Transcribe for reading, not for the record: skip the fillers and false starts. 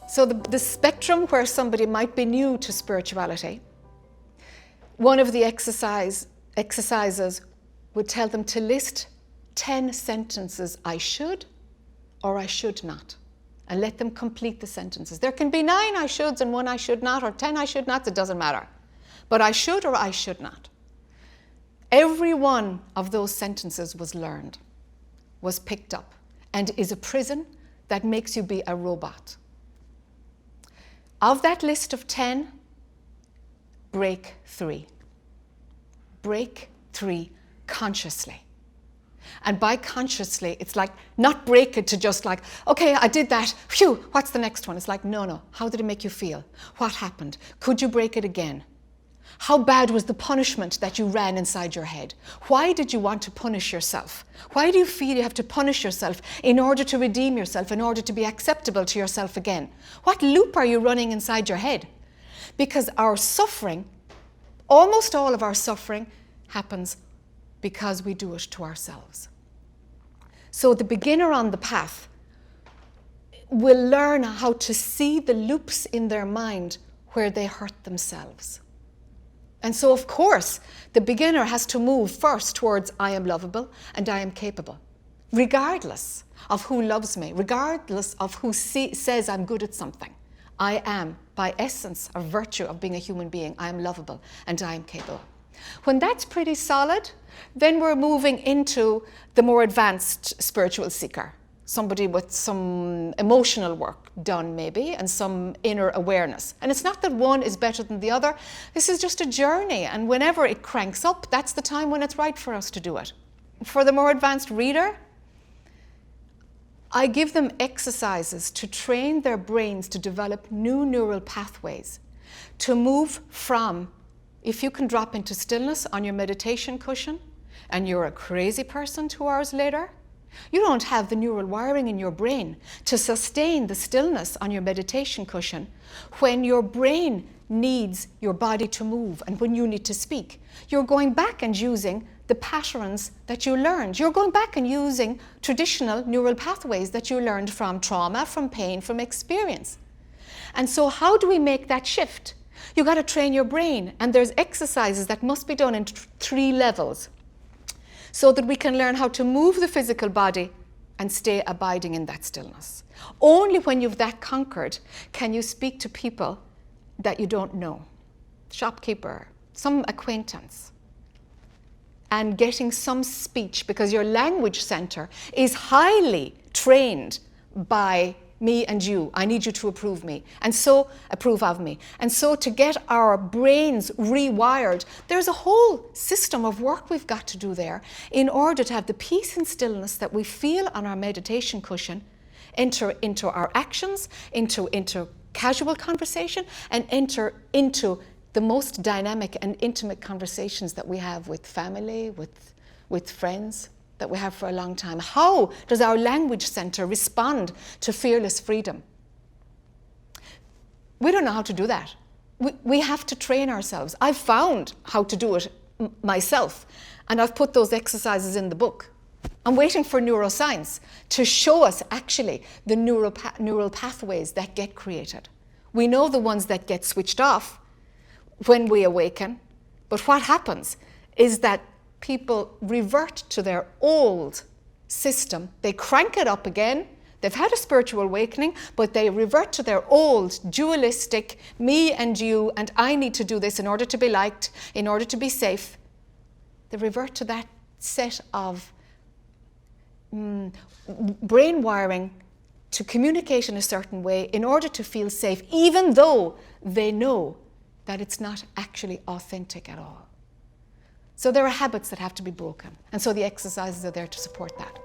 So the spectrum where somebody might be new to spirituality, one of the exercises would tell them to list 10 sentences I should or I should not, and let them complete the sentences. There can be 9 I shoulds and 1 I should not, or 10 I should nots, it doesn't matter. But I should or I should not. Every one of those sentences was learned, was picked up, and is a prison that makes you be a robot. Of that list of 10, break 3. Break 3 consciously. And by consciously, it's like not break it to just like, okay, I did that, phew, what's the next one? It's like, no, how did it make you feel? What happened? Could you break it again? How bad was the punishment that you ran inside your head? Why did you want to punish yourself? Why do you feel you have to punish yourself in order to redeem yourself, in order to be acceptable to yourself again? What loop are you running inside your head? Because our suffering, almost all of our suffering, happens because we do it to ourselves. So the beginner on the path will learn how to see the loops in their mind where they hurt themselves. And so, of course, the beginner has to move first towards I am lovable and I am capable, regardless of who loves me, regardless of who says I'm good at something. I am, by essence, a virtue of being a human being, I am lovable and I am capable. When that's pretty solid, then we're moving into the more advanced spiritual seeker, somebody with some emotional work done maybe and some inner awareness. And it's not that one is better than the other. This is just a journey, and whenever it cranks up, that's the time when it's right for us to do it. For the more advanced reader, I give them exercises to train their brains to develop new neural pathways, to move from, if you can drop into stillness on your meditation cushion and you're a crazy person 2 hours later, you don't have the neural wiring in your brain to sustain the stillness on your meditation cushion when your brain needs your body to move and when you need to speak. You're going back and using the patterns that you learned. You're going back and using traditional neural pathways that you learned from trauma, from pain, from experience. And so how do we make that shift? You got to train your brain, and there's exercises that must be done in 3 levels so that we can learn how to move the physical body and stay abiding in that stillness. Only when you've that conquered can you speak to people that you don't know, shopkeeper, some acquaintance, and getting some speech, because your language center is highly trained by me and you. I need you to approve me, and so approve of me. And so to get our brains rewired, there's a whole system of work we've got to do there in order to have the peace and stillness that we feel on our meditation cushion enter into our actions, into casual conversation, and enter into the most dynamic and intimate conversations that we have with family, with friends, that we have for a long time. How does our language center respond to fearless freedom? We don't know how to do that. We have to train ourselves. I've found how to do it myself, and I've put those exercises in the book. I'm waiting for neuroscience to show us actually the neural pathways that get created. We know the ones that get switched off when we awaken, but what happens is that people revert to their old system. They crank it up again. They've had a spiritual awakening, but they revert to their old dualistic me and you, and I need to do this in order to be liked, in order to be safe. They revert to that set of brain wiring to communicate in a certain way in order to feel safe, even though they know that it's not actually authentic at all. So there are habits that have to be broken, and so the exercises are there to support that.